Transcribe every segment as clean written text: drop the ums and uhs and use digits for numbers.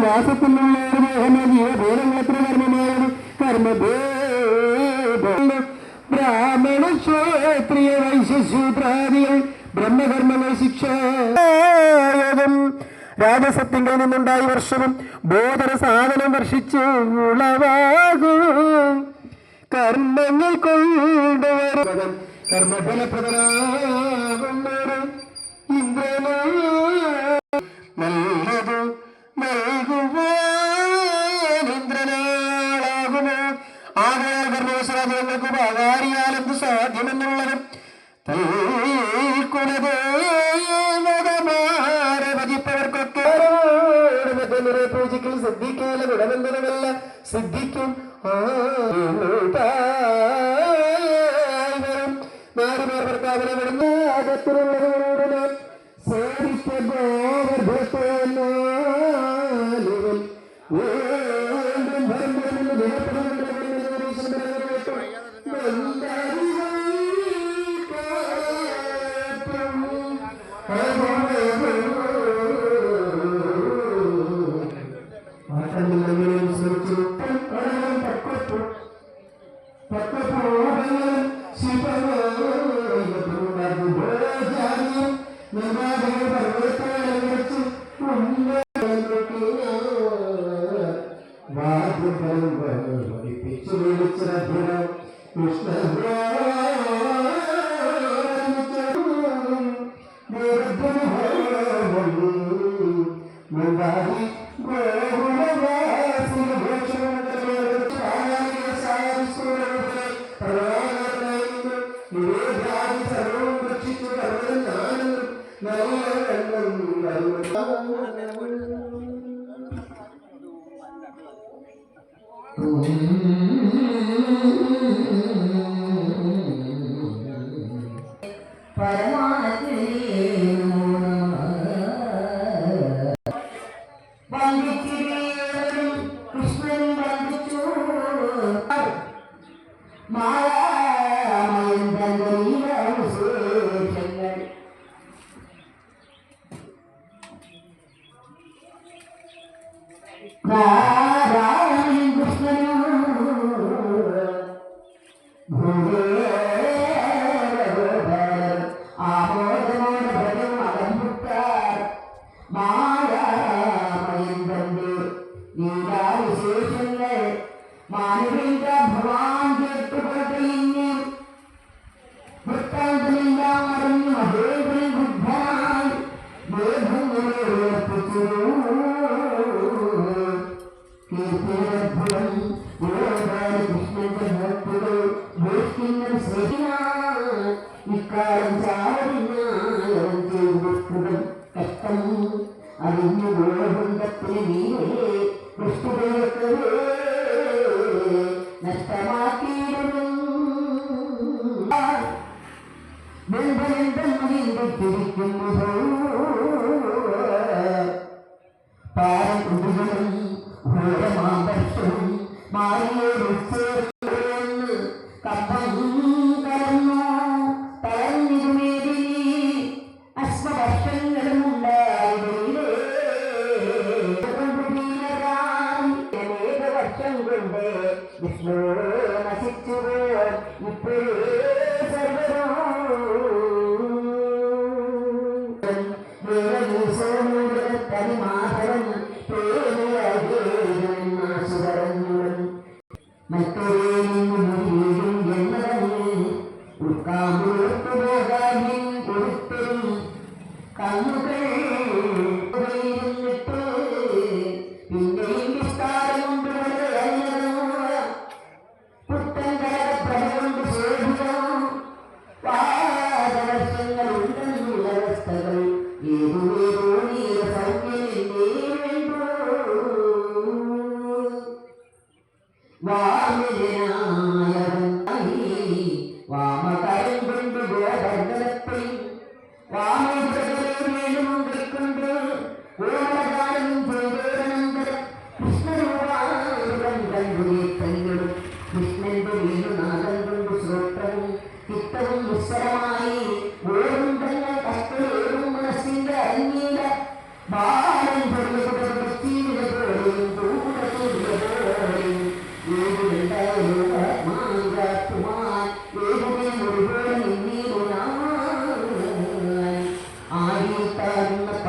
വാസത്തിലുള്ള ജീവഭേദങ്ങളത്ര കർമ്മമായത് കർമ്മഭേദം. ബ്രാഹ്മണ ക്ഷേത്രിയ വൈശ്യശൂദ്രാദികൾ ബ്രഹ്മകർമ്മങ്ങൾ ശിക്ഷായതും രാജസത്യങ്ങളിൽ നിന്നുണ്ടായ വർഷവും ബോധന സാധനം വർഷിച്ചു ഉളവാകും കർമ്മങ്ങൾ കൊണ്ടുവരും കർമ്മഫലപ്രദനാകുന്നൊരു ഇന്ദ്രനോ നല്ലതു നൽകുവാൻ ഇന്ദ്രനാളാകുമോ? ആകയാൽ കർമ്മവശരാജങ്ങൾക്ക് ഉപകാരിയാലെന്ത് സാധ്യമെന്നുള്ളതും ഭജിപ്പവർക്കൊക്കെ പൂജിക്കൽ സിദ്ധിക്കാല ഗുണബന്ധനമല്ല സിദ്ധിക്കും. നാരിമാർ ഭർത്താവിനെവിടുന്ന അകത്തിലുള്ളവരോട് നാം സേവിച്ച ഗോവർദ്ധത്വം വീണ്ടും ഭരമ്പരമെന്ന് ദിനപ്പെടുന്ന ബാലൻ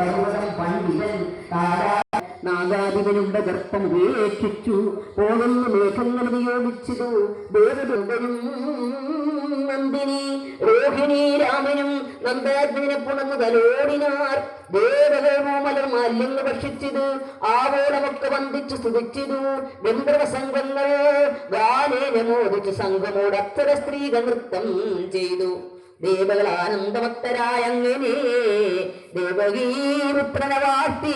പർവ്വതം പണ്ഡിതൻ നാഗാധിപനുടെ ഗർഭം ഉപേക്ഷിച്ചു പോകുന്ന മേഘങ്ങൾ നിയോഗിച്ചതു ദേവദൂതനും നന്ദിനി രോഹിണി രാമനും നന്ദാഗ്നിനെ പുണർന്നു തലോടിനാർ ദേവകോമലർ മാലിന്യ ഭക്ഷിച്ചത് ആവോളമൊക്കെ വന്ദിച്ചു സ്തുതിച്ചതു ഗന്ധർവ സംഘങ്ങൾ ഗാനേന മോദിച്ചു സംഘമോട് അത്തര സ്ത്രീകൾ നൃത്തം ചെയ്തു ദേവകൾ ആനന്ദമത്തരായങ്ങനെ ദേവകീപുത്രനെ വാട്ടി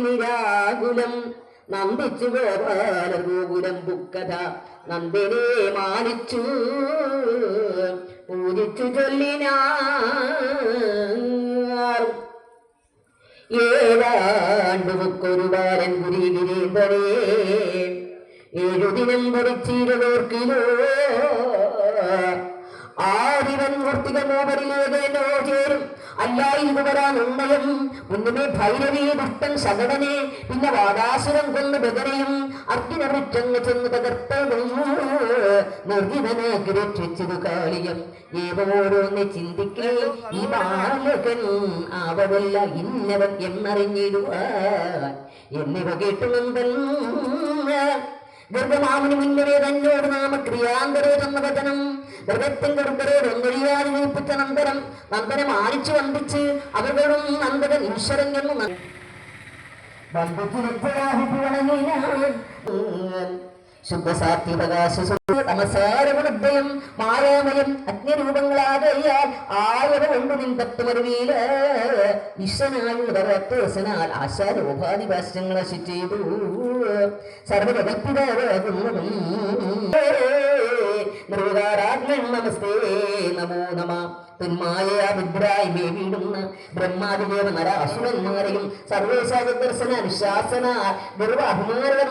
നിരാകുലം നന്ദിച്ചു ഗോപാല ഗോകുലം പുക്കഥ നന്ദിനെ മാനിച്ചു പൂജിച്ചു ചൊല്ലിനാർ ഏഴാണ്ടു മുക്കൊരു ബാലൻ ഗുരുഗിരീന്ദ്രനെ 7 ദിനം ഭരിച്ചിരുന്നോർക്കിലോ ആദിവൻ മൂർത്തികമോപരിലേതേനോ ചേരും അല്ലായിരുന്നു വരാൻ ഉണ്ണയും മുന്നുമേ ഭൈരവി ദുഷ്ടൻ സകടനെ പിന്നെ വാദാസുരം കൊന്ന് ബദനെയും അർജുന വൃക്ഷങ്ങൾ ചെന്ന് തകർത്തതും നിർജിതനാക്കി രക്ഷിച്ചതു കാളിയം ഏവോരോന്ന് ചിന്തിക്കേ ഈ ബാലകൻ അവതല്ല ഇന്നവൻ എന്നറിഞ്ഞിടുവാൻ എന്നിവ കേട്ടുനന്ദൻ ഗർഭമാമന് മുന്നവേ തന്നോട് നാമക്രിയാന്തരോ ചെന്ന വചനം ഗർഭത്തിൻ ഗർഭരോട് ഒന്നൊഴിയാതെ നിൽപ്പിച്ച നന്ദനം നന്ദനെ മാനിച്ചു വന്ദിച്ച് അവர்களுം നന്ദൻ ഈശ്വരൻ എന്നു ശുദ്ധസാത്വികകാശമസാരഗുണദ്വയം മായാമയം അഗ്നിരൂപങ്ങളാകയാൽ ആയവ കൊണ്ട് നിന്തത്വമരുവീല ഈശ്വനായുള്ളവനാൽ ആശാലോഭാദിഭാഷ്യങ്ങൾ ചെയ്തു സർവജഗത്പിതാരാകുന്നതും നമസ്തേ നമോ നമ തുന്മായാഭിദ്രായി വീടുന്ന ബ്രഹ്മാതിദേവ നര അസുരന്മാരെയും സർവേശാദർശന അനുശാസന നിർവഹമാരം